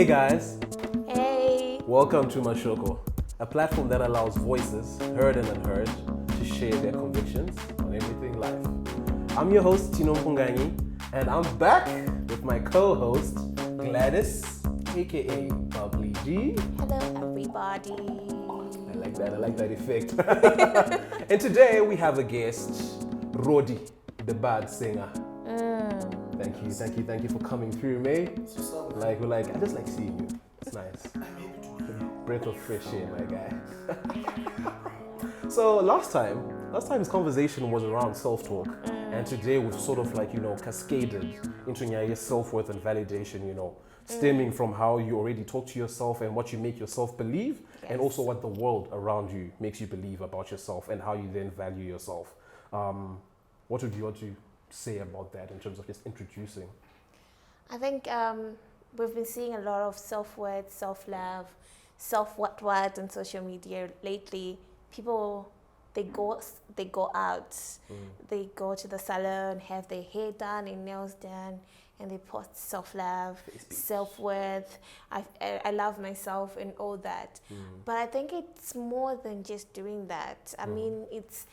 guys. Hey. Welcome to Mashoko, a platform that allows voices, heard and unheard, to share their convictions on everything life. I'm your host, Tinomutenda Mpunganyi, and I'm back with my co-host, Gladys, aka Bubbly G. Hello, everybody. I like that effect. And today we have a guest, RODDIE Badsinger. Thank you for coming through, mate. I just like seeing you. It's nice. Breath of fresh air, my guy. So last time's conversation was around self-talk, and today we've sort of cascaded into your self-worth and validation, stemming from how you already talk to yourself and what you make yourself believe, and also what the world around you makes you believe about yourself and how you then value yourself. What would you say about that in terms of just introducing? I think we've been seeing a lot of self-worth, self-love, self-what on social media lately. People, they go out, they go to the salon, have their hair done and nails done, and they post self-love, self-worth, I love myself and all that. But I think it's more than just doing that. I mean, it's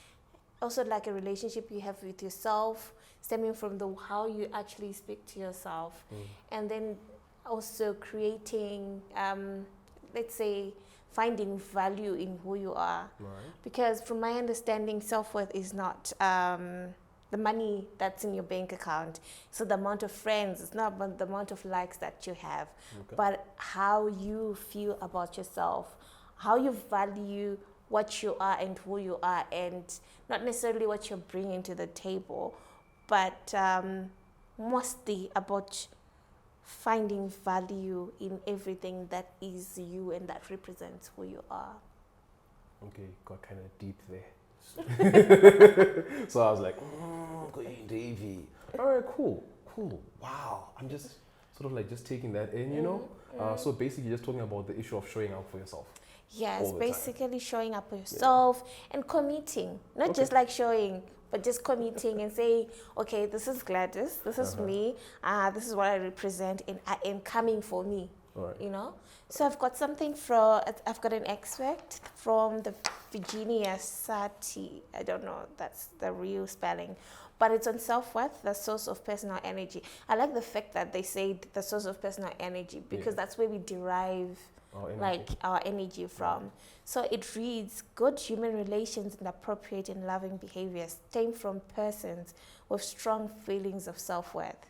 also like a relationship you have with yourself, stemming from how you actually speak to yourself. And then also creating, let's say, finding value in who you are. Right. Because from my understanding, self-worth is not the money that's in your bank account. So the amount of friends, it's not about the amount of likes that you have, but how you feel about yourself, how you value what you are and who you are, and not necessarily what you're bringing to the table, but mostly about finding value in everything that is you and that represents who you are. Okay, got kind of deep there. So I was like, going Davey. All right, cool. Wow, I'm just sort of just taking that in, So basically just talking about the issue of showing up for yourself. Yes, basically showing up for yourself and committing, not just like showing, but just committing and saying, okay, this is Gladys, this is me, this is what I represent, and I am coming for me, So I've got I've got an extract from the Virginia Satie, I don't know, that's the real spelling, but it's on self-worth, the source of personal energy. I like the fact that they say the source of personal energy, because that's where we derive our energy from. So it reads, good human relations and appropriate and loving behaviors stem from persons with strong feelings of self-worth.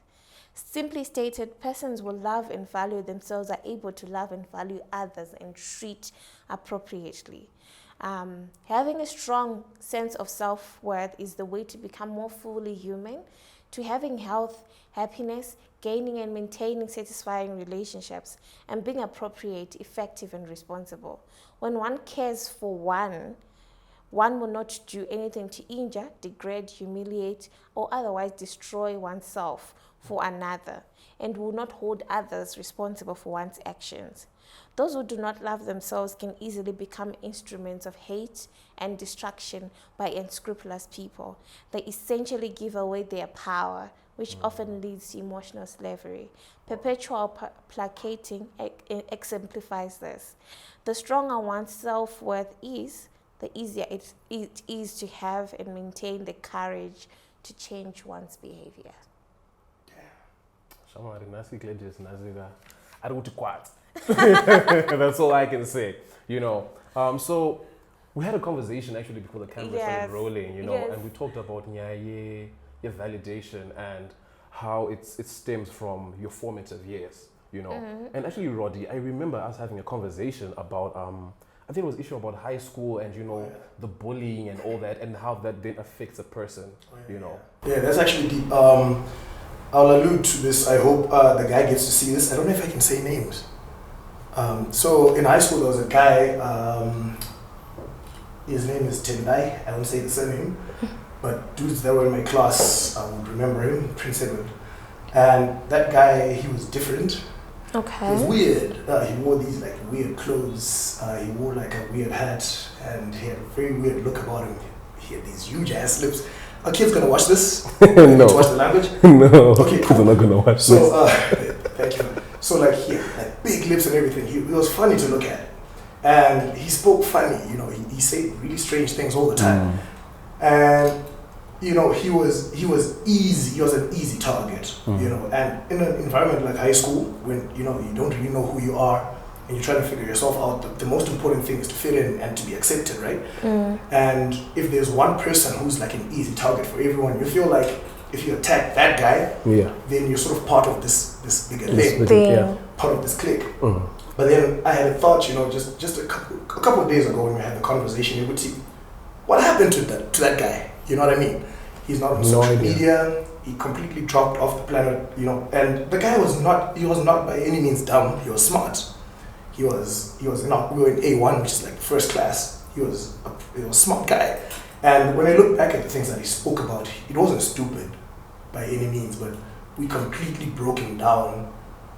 Simply stated, persons will love and value themselves, are able to love and value others and treat appropriately. Having a strong sense of self-worth is the way to become more fully human, to having health, happiness, gaining and maintaining satisfying relationships, and being appropriate, effective, and responsible. When one cares for one will not do anything to injure, degrade, humiliate, or otherwise destroy oneself for another, and will not hold others responsible for one's actions. Those who do not love themselves can easily become instruments of hate and destruction by unscrupulous people. They essentially give away their power, which often leads to emotional slavery. Perpetual placating exemplifies this. The stronger one's self-worth is, the easier it is to have and maintain the courage to change one's behavior. That's all I can say, So we had a conversation actually before the camera started rolling, and we talked about your validation and how it stems from your formative years, And actually, RODDIE, I remember us having a conversation about, I think it was an issue about high school and, the bullying and all that, and how that then affects a person, Yeah, that's actually deep. I'll allude to this. I hope the guy gets to see this. I don't know if I can say names. So in high school, there was a guy, his name is Tendai. I won't say the surname, but dudes that were in my class, I would remember him, Prince Edward. And that guy, he was different. Okay. He was weird. He wore these weird clothes. He wore a weird hat, and he had a very weird look about him. He had these huge ass lips. Our kid's gonna watch this? No. To watch the language? No. Okay, cool. Kids are not gonna watch this. So, thank you. So he had big lips and everything. He was funny to look at. And he spoke funny, you know, he said really strange things all the time. And, you know, he was easy, he was an easy target, you know, and in an environment like high school, when, you know, you don't really know who you are, and you're trying to figure yourself out, the most important thing is to fit in and to be accepted, right? And if there's one person who's like an easy target for everyone, you feel like if you attack that guy, then you're sort of part of this bigger thing, part of this clique. But then I had a thought, you know, just a couple of days ago when we had the conversation, you would see what happened to that guy. You know what I mean? He's not on social media. He completely dropped off the planet, you know. And the guy was not by any means dumb. He was smart. He was not. We were in A1, which is like first class. He was a smart guy. And when I look back at the things that he spoke about, it wasn't stupid by any means, but we completely broke him down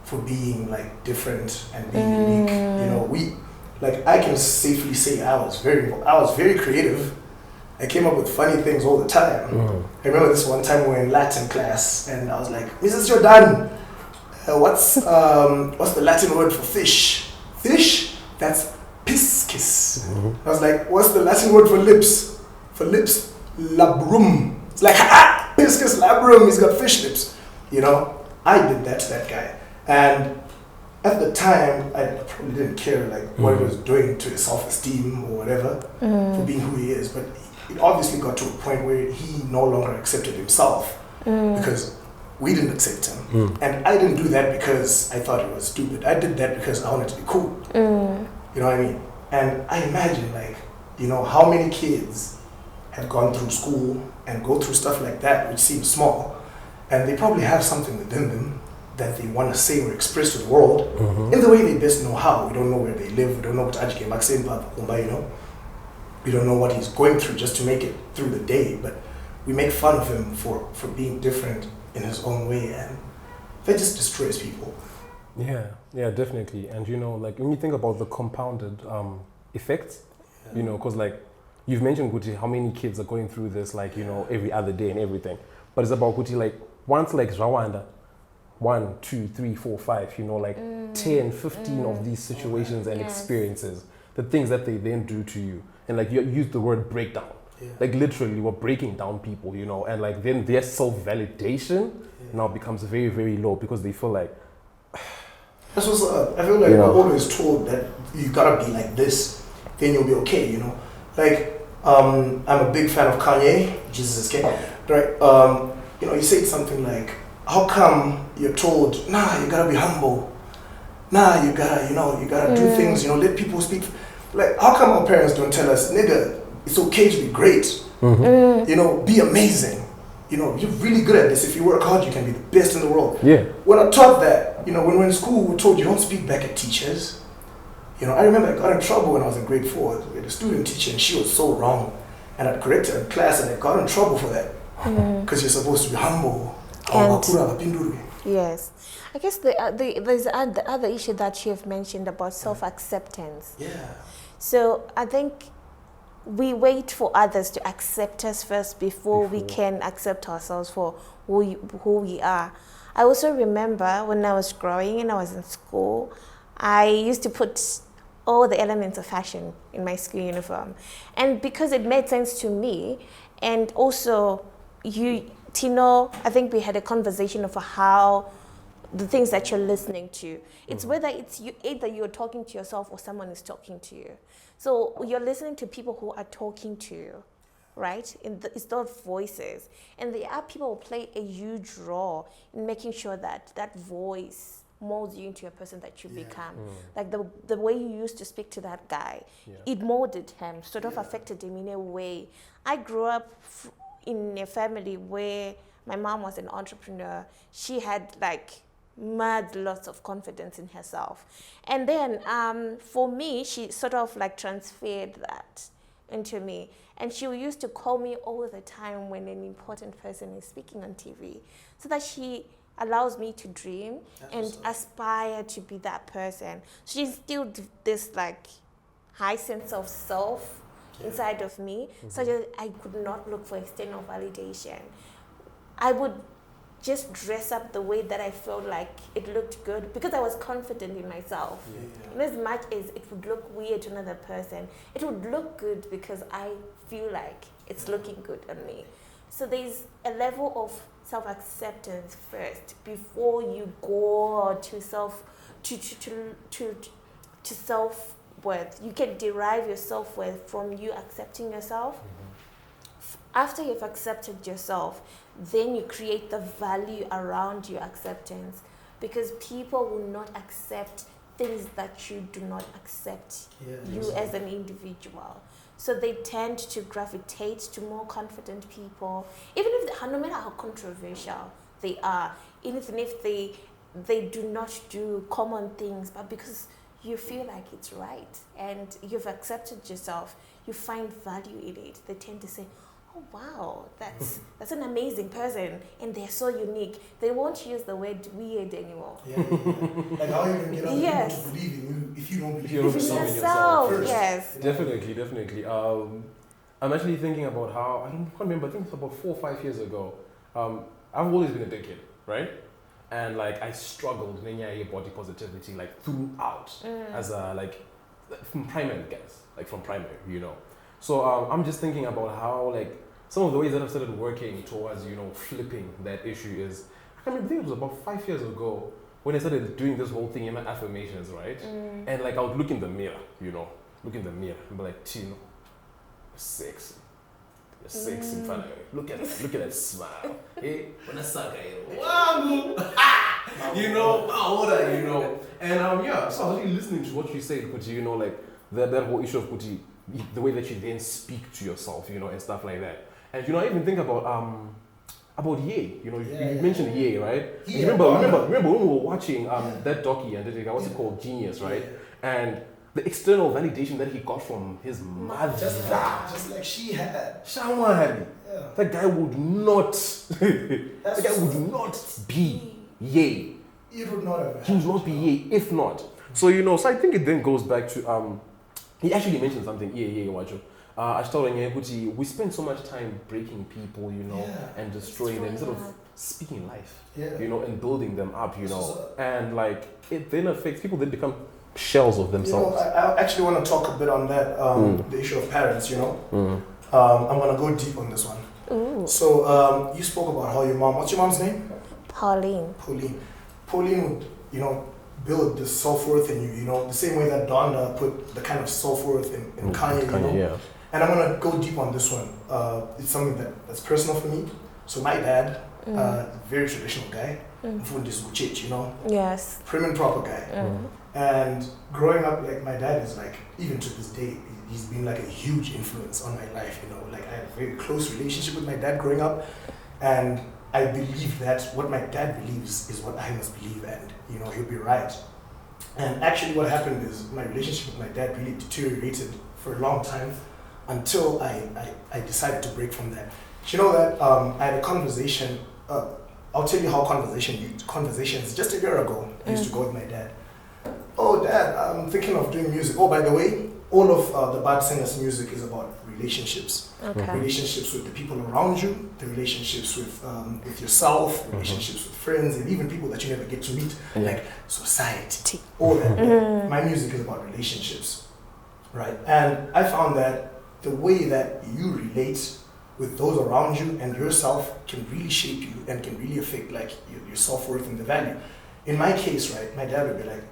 for being like different and being unique. You know, I can safely say I was very creative. I came up with funny things all the time. I remember this one time we were in Latin class and I was like, Mrs. Jordan, what's the Latin word for fish? Fish? That's piscis. I was like, what's the Latin word for lips? For lips, labrum. It's like, piscis labrum, he's got fish lips. You know, I did that to that guy. And at the time, I probably didn't care like what he was doing to his self-esteem or whatever for being who he is. But it obviously got to a point where he no longer accepted himself because we didn't accept him. And I didn't do that because I thought it was stupid. I did that because I wanted to be cool. You know what I mean? And I imagine like, you know, how many kids have gone through school and go through stuff like that, which seems small, and they probably have something within them that they want to say or express to the world in the way they best know how. We don't know where they live. We don't know what Ajike Maxine, you know. We don't know what he's going through just to make it through the day, but we make fun of him for being different in his own way, and that just destroys people. Yeah, definitely. And you know, like when you think about the compounded effects, you know, because like you've mentioned, Guti, how many kids are going through this, like, you know, every other day and everything. But it's about Guti, like once like Rwanda, 1, 2, 3, 4, 5, you know, like 10, 15 of these situations and experiences, the things that they then do to you. And like you use the word breakdown. Like literally we're breaking down people, you know, and like then their self-validation now becomes very, very low because they feel like... That's what's up. I feel like we're always told that you gotta be like this, then you'll be okay, you know. Like, I'm a big fan of Kanye, Jesus King, right? You know, he said something like, how come you're told, nah, you gotta be humble. Nah, you gotta do things, you know, let people speak. Like, how come our parents don't tell us, nigga, it's okay to be great. You know, be amazing. You know, you're really good at this. If you work hard, you can be the best in the world. When I taught that, you know, when we were in school, we were told you don't speak back at teachers. You know, I remember I got in trouble when I was in grade 4 with a student teacher, and she was so wrong. And I'd correct her in class, and I got in trouble for that. Because you're supposed to be humble. Yes. I guess there's the other issue that you have mentioned about self-acceptance. So I think we wait for others to accept us first before we can accept ourselves for who we are. I also remember when I was growing and I was in school, I used to put all the elements of fashion in my school uniform. And because it made sense to me, and also Tino, I think we had a conversation of how the things that you're listening to. It's whether it's either you're talking to yourself or someone is talking to you. So you're listening to people who are talking to you, right? It's those voices. And there are people who play a huge role in making sure that that voice molds you into a person that you become. Like the way you used to speak to that guy, it molded him, sort of affected him in a way. I grew up in a family where my mom was an entrepreneur. She had like mad lots of confidence in herself. And then for me, she sort of like transferred that into me. And she used to call me all the time when an important person is speaking on TV, so that she allows me to dream and aspire to be that person. She instilled this like high sense of self inside of me, so that I could not look for external validation. I would just dress up the way that I felt like it looked good because I was confident in myself. And as much as it would look weird to another person, it would look good because I feel like it's looking good on me. So there's a level of self-acceptance first before you go to self-worth. You can derive your self-worth from you accepting yourself. After you've accepted yourself, then you create the value around your acceptance, because people will not accept things that you do not accept as an individual. So they tend to gravitate to more confident people, even if no matter how controversial they are, even if they do not do common things, but because you feel like it's right and you've accepted yourself, you find value in it. They tend to say, oh wow, that's an amazing person, and they're so unique. They won't use the word weird anymore. Like how you can get other people to believe in you if you don't believe in yourself first. Yes. Definitely. I'm actually thinking about how, I can't remember, I think it's about 4 or 5 years ago. I've always been a dickhead, right? And like I struggled with body positivity like throughout as a from primary, guys, like from primary, you know. So I'm just thinking about how like some of the ways that I've started working towards, you know, flipping that issue is, I think it was about 5 years ago when I started doing this whole thing in my affirmations, right? And like I would look in the mirror, you know, and be like, Tino, you're sexy. You're sexy in front of me. Look at that smile. Hey, when I suck at you know, you know. And so I was really listening to what you said, Kuti, you know, like that whole issue of Kuti, the way that you then speak to yourself, you know, and stuff like that. And you know, I even think about Ye, you know, you mentioned Ye, right? Yeah, remember when we were watching that docu and what's it called, Genius, right? And the external validation that he got from his mother, just like she had. That guy would not. That guy would not be Ye. It would not have. He would not be Ye if not. So you know, so I think it then goes back to he actually mentioned something. We spend so much time breaking people, you know, and destroying them instead of speaking life, you know, and building them up, you know, and like it then affects people. They become shells of themselves. You know, I actually want to talk a bit on that, the issue of parents, you know. I'm going to go deep on this one. Ooh. So you spoke about how your mom, what's your mom's name? Pauline would, you know, build this self-worth in you, you know, the same way that Donda put the kind of self-worth in Kanye, you know. Yeah. And I'm going to go deep on this one. It's something that's personal for me. So my dad, very traditional guy, you know. Yes. Prim and proper guy. And growing up, like my dad is like, even to this day, he's been like a huge influence on my life, you know. Like I had a very close relationship with my dad growing up, and I believe that what my dad believes is what I must believe, and you know, he'll be right. And actually what happened is my relationship with my dad really deteriorated for a long time until I decided to break from that. You know that I had a conversation, I'll tell you how conversations just a year ago, I used to go with my dad. Oh Dad, I'm thinking of doing music. Oh, by the way, all of the Badsinger's music is about relationships. Okay. Relationships with the people around you, the relationships with yourself, relationships with friends, and even people that you never get to meet, like society. All that. My music is about relationships, right? And I found that the way that you relate with those around you and yourself can really shape you and can really affect like your self-worth and the value. In my case, right, my dad would be like,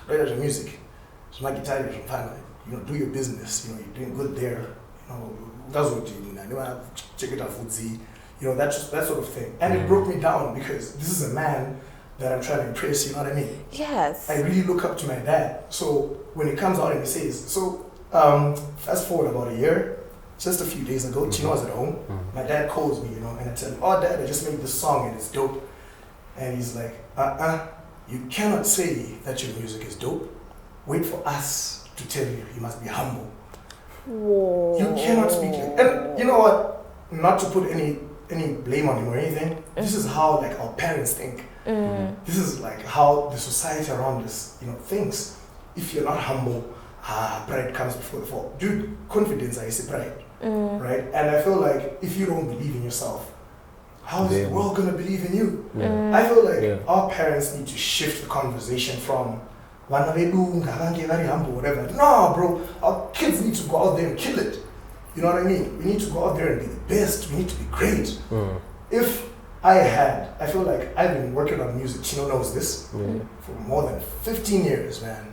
write out your music. So my guitar is fine. You know, do your business. You know, you're doing good there. You know, that's what you do. Check it out, Fudzi. You know, that sort of thing. And it broke me down because this is a man that I'm trying to impress. You know what I mean? Yes. I really look up to my dad. So when he comes out and he says, so fast forward about a year, just a few days ago, Tino was at home. My dad calls me, you know, and I tell him, oh Dad, I just made this song and it's dope. And he's like, you cannot say that your music is dope. Wait for us to tell you. You must be humble. Whoa. You cannot speak like, and you know what? Not to put any blame on him or anything. This is how like our parents think. This is like how the society around us, you know, thinks. If you're not humble, pride comes before the fall. Dude, confidence, I say pride, right? And I feel like if you don't believe in yourself, How is the world gonna believe in you? I feel like our parents need to shift the conversation from whatever. No, bro, our kids need to go out there and kill it. You know what I mean? We need to go out there and be the best. We need to be great. If I feel like I've been working on music, Tino knows this, for more than 15 years, man.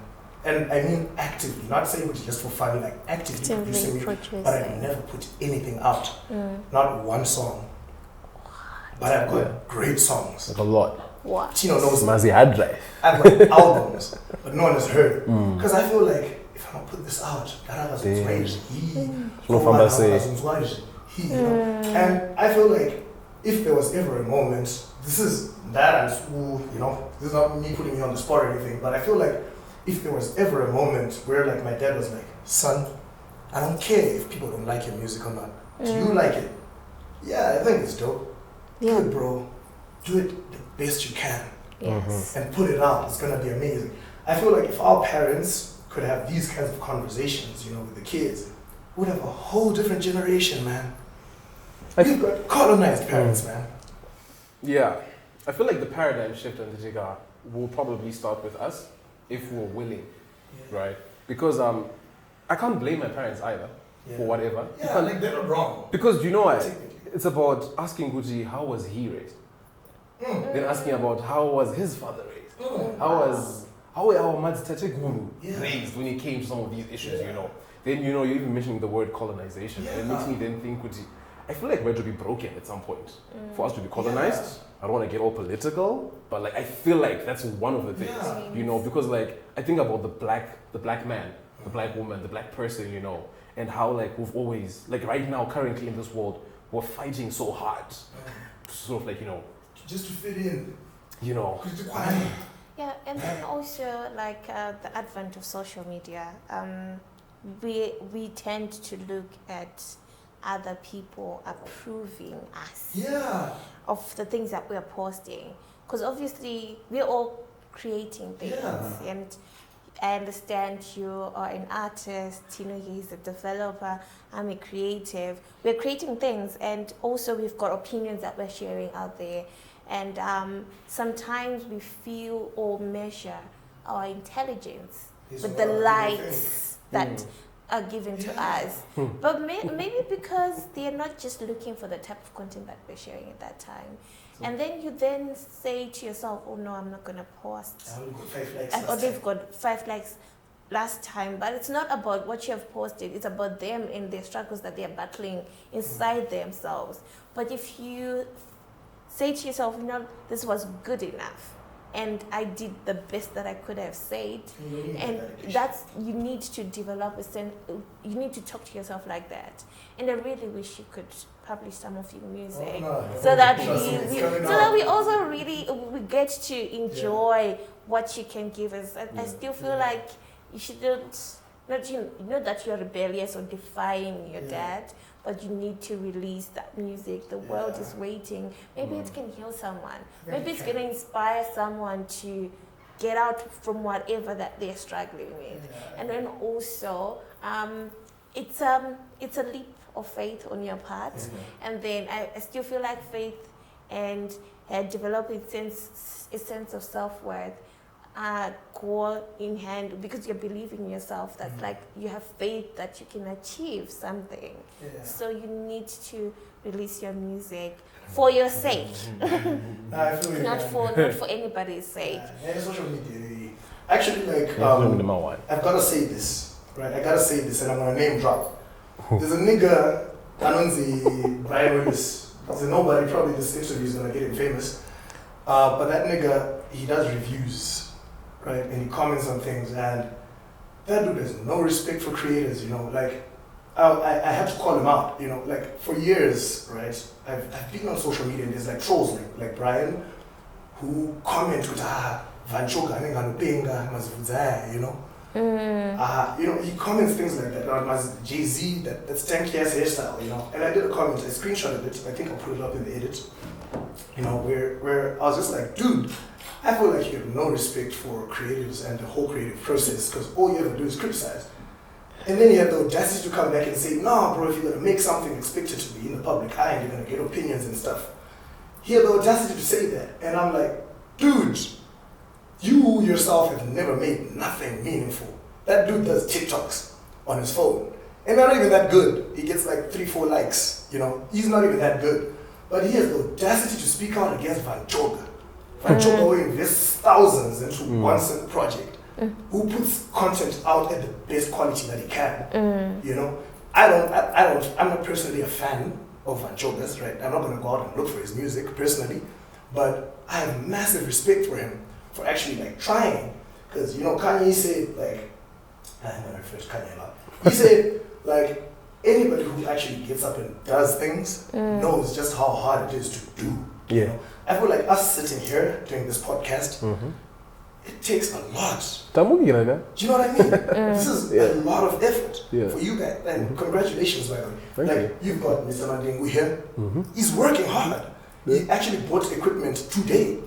And I mean actively, not saying it just for fun, like actively producing music, but I've never put anything out. Not one song. But I've got great songs. Like a lot. What? Tino knows Mazi hard drive. I've got albums, but no one has heard. Because I feel like if I don't put this out, that was great. And I feel like if there was ever a moment, this is not me putting you on the spot or anything, but I feel like if there was ever a moment where like my dad was like, son, I don't care if people don't like your music or not. Do you like it? Yeah, I think it's dope. Yeah. Good, bro. Do it the best you can. Yes. And put it out. It's gonna be amazing. I feel like if our parents could have these kinds of conversations, with the kids, we'd have a whole different generation, man. We've got colonized parents, man. Yeah. I feel like the paradigm shift in Jiga will probably start with us if we're willing, right? Because I can't blame my parents either for whatever. Yeah, like they're not wrong. Because it's about asking Gucci, how was he raised? Then asking about how was his father raised? How were our Mads Tateguru raised when it came to some of these issues, Then, you're even mentioning the word colonization. And it makes me then think, Gucci, I feel like we're to be broken at some point. For us to be colonized, I don't want to get all political, but like I feel like that's one of the things, because like I think about the black man, the black woman, the black person, and how like we've always, like right now, currently in this world, we're fighting so hard, sort of like, just to fit in, Yeah, and then also like the advent of social media, we tend to look at other people approving us of the things that we are posting, because obviously we're all creating things, and I understand you are an artist, Tino is a developer, I'm a creative. We're creating things, and also we've got opinions that we're sharing out there, and sometimes we feel or measure our intelligence with the likes that are given to us. But maybe because they're not just looking for the type of content that we're sharing at that time. And then you then say to yourself, oh no, I'm not going to post. Or they've got 5 likes last time. But it's not about what you have posted. It's about them and their struggles that they're battling inside themselves. But if you say to yourself, this was good enough, and I did the best that I could have said, and you need to develop you need to talk to yourself like that. And I really wish you could publish some of your music, so that we also really we get to enjoy what you can give us. I still feel like you shouldn't, not that you're rebellious or defying your dad, but you need to release that music. The world is waiting. Maybe it can heal someone. Maybe it's going to inspire someone to get out from whatever that they're struggling with. And then also, it's a leap of faith on your part. And then I still feel like faith and developing a sense of self-worth go in hand, because you're believing in yourself that like you have faith that you can achieve something. So you need to release your music for your sake, not for anybody's sake. Social media, actually, like I've got to say this, right? I gotta say this, and I'm gonna name drop. There's a nigga, Anonzi Brian Willis. He's a nobody. Probably this interview is gonna get him famous. But that nigga, he does reviews. Right, and he comments on things, and that dude has no respect for creators, like I had to call him out, like for years, right, I've been on social media, and there's like trolls like Brian, who comment with Vanchoga, he comments things like that, or jazzy, that's 10 years hairstyle, and I did a comment, I screenshotted it, I think I'll put it up in the edit, where I was just like, dude, I feel like you have no respect for creatives and the whole creative process, because all you ever do is criticize. And then you have the audacity to come back and say, nah, bro, if you're going to make something, expect it to be in the public eye, and you're going to get opinions and stuff. he had the audacity to say that. And I'm like, dude, you yourself have never made nothing meaningful. That dude does TikToks on his phone. And they're not even that good. He gets like 3-4 likes, you know. He's not even that good. But he has the audacity to speak out against Mashoko. Mashoko who invests thousands into one single project. Who puts content out at the best quality that he can. You know? I'm not personally a fan of Mashoko's, right? I'm not gonna go out and look for his music personally. But I have massive respect for him for actually like trying. Because you know Kanye said like, I'm gonna refer to Kanye a lot. He said like anybody who actually gets up and does things knows just how hard it is to do. You know? I feel like us sitting here doing this podcast, it takes a lot. Do you know what I mean? This is a lot of effort for you guys. And congratulations, by the way. Thank you. You've got Mr. Mandingu here. He's working hard. He actually bought equipment today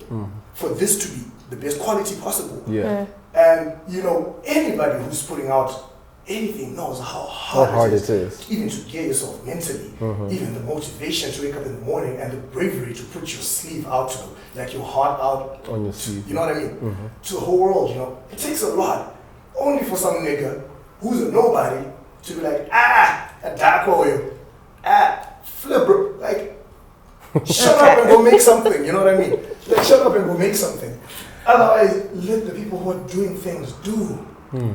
for this to be the best quality possible. And you know, anybody who's putting out anything knows how hard it is. Even to get yourself mentally, even the motivation to wake up in the morning and the bravery to put your sleeve out to, like your heart out on your sleeve. You know what I mean? To the whole world, you know. It takes a lot. Only for some nigga who's a nobody to be like, a dark oil, flip, bro. Like, shut up and go make something. You know what I mean? Like, shut up and go make something. Otherwise, let the people who are doing things do.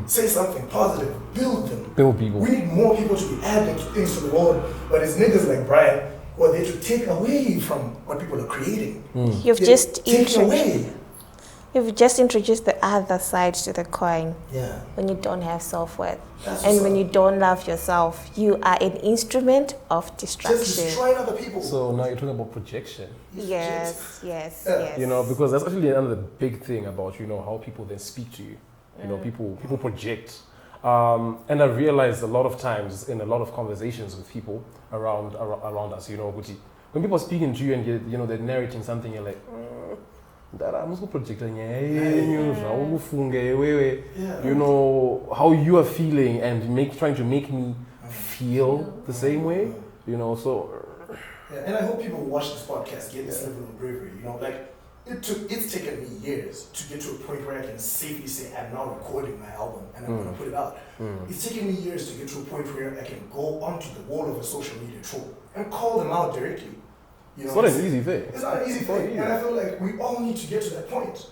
Say something positive, build them. Build people. We need more people to be adding to things to the world, but it's niggas like Brian who are there to take away from what people are creating. You've just You've just introduced the other side to the coin. Yeah. When you don't have self-worth. And when you don't love yourself, you are an instrument of destruction. Just destroying other people. So now you're talking about projection. Yes. You know, because that's actually another big thing about, you know, how people then speak to you. You know, people project. And I realized a lot of times in a lot of conversations with people around us, you know, when people are speaking to you and you know they're narrating something, you're like, you know, how you are feeling and trying to make me feel the same way, you know, so. Yeah, and I hope people who watch this podcast get this level of bravery, you know, like, it's taken me years to get to a point where I can safely say I'm now recording my album and I'm going to put it out. It's taken me years to get to a point where I can go onto the wall of a social media troll and call them out directly. You know, it's not an easy thing. It's not an easy thing. And I feel like we all need to get to that point.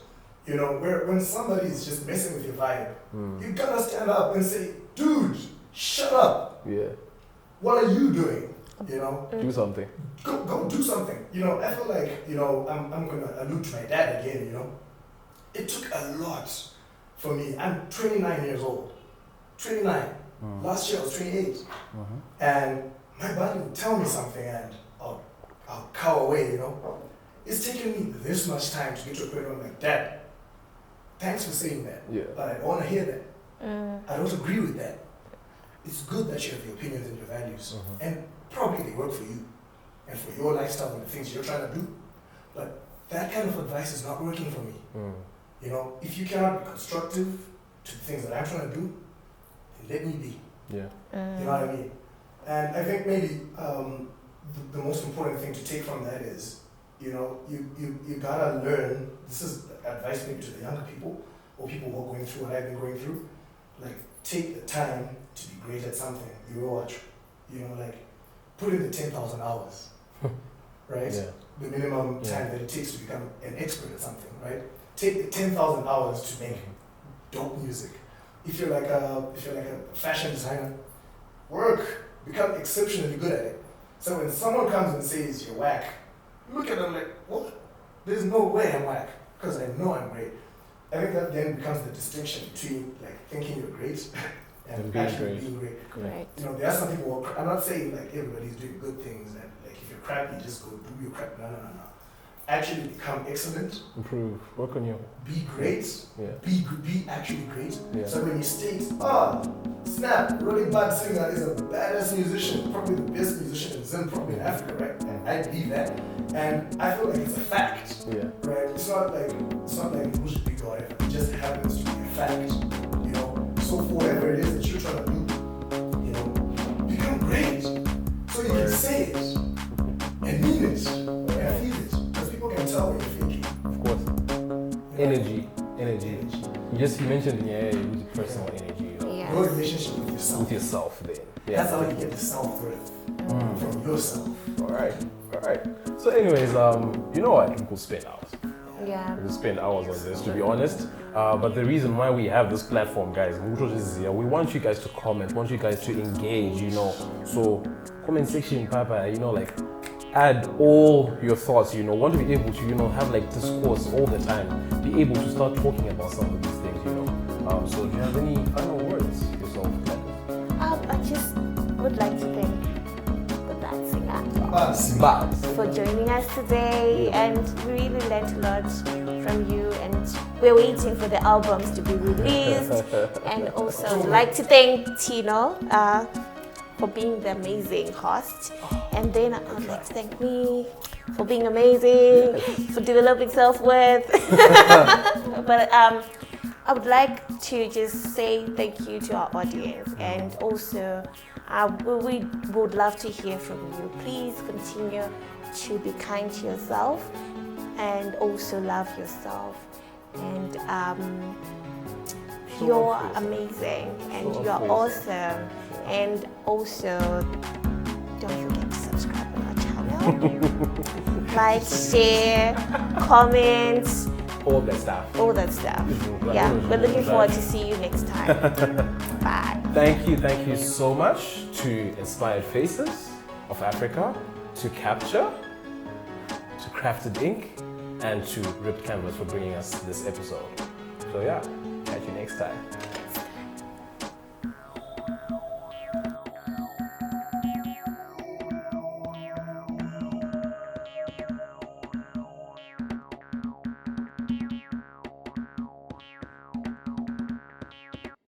You know, where when somebody is just messing with your vibe, you gotta stand up and say, dude, shut up. Yeah. What are you doing? You know? Do something. Go do something. You know, I feel like, you know, I'm gonna allude to my dad again, you know. It took a lot for me. I'm 29 years old. 29. Last year I was 28. And my body would tell me something and I'll cower away, you know. It's taken me this much time to get to a point where I'm like, Dad, thanks for saying that. Yeah. But I don't want to hear that. I don't agree with that. It's good that you have your opinions and your values. And probably they work for you and for your lifestyle and the things you're trying to do. But that kind of advice is not working for me. You know, if you cannot be constructive to the things that I'm trying to do, then let me be. Yeah. You know what I mean? And I think maybe the most important thing to take from that is, you know, you gotta learn, this is advice maybe to the younger people or people who are going through what I've been going through, like take the time to be great at something. You know, like put in the 10,000 hours, right? Yeah. The minimum time that it takes to become an expert at something, right? Take the 10,000 hours to make dope music. If you're like a fashion designer, become exceptionally good at it. So when someone comes and says you're whack, look at them like, what? There's no way I'm whack, because I know I'm great. I think that then becomes the distinction between like thinking you're great and actually being great. Right. You know, there are some people who I'm not saying like everybody's doing good things and like if you're crappy, just go do your crap. No. Actually become excellent. Improve. Work on you. Be great. Yeah. Be actually great. Yeah. So when you state, snap, RODDIE Badsinger is a badass musician, probably the best musician in Zim, probably in Africa, right? And I believe that. And I feel like it's a fact. Yeah. Right? It's not like who's big or whatever. It just happens to be a fact. You know? So for whatever it is that you're trying to do, you know, become great. So you can say it and mean it and feel it. can tell when you're faking. Of course. Energy. You mentioned with personal energy. Yeah. Your relationship with yourself. With yourself, then. Yeah. That's how you get the self-worth from yourself. All right. So, anyways, you know what? We could spend hours. Yeah. We could spend hours on this, to be honest. But the reason why we have this platform, guys, we want you guys to comment, want you guys to engage, you know. So, comment section, Papa, you know, like, add all your thoughts, you know. Want to be able to, you know, have like discourse all the time. Be able to start talking about some of these things, you know. So, do you have any final words yourself? I just would like to thank the Badsinger Babs. for joining us today, and we really learned a lot from you, and we're waiting for the albums to be released. And also I'd like to thank Tino for being the amazing host, and then I'd like to thank me for being amazing, for developing self-worth. But I would like to just say thank you to our audience, and also we would love to hear from you. Please continue to be kind to yourself and also love yourself. And you're amazing and you're awesome. And also don't forget to subscribe on our channel. Like, share, comment. All that stuff. Yeah, we're looking forward to see you next time. Bye. Thank you so much to Inspired Faces of Africa, to Capture, to Crafted Ink, and to Ripped Canvas for bringing us this episode. So yeah, catch you next time.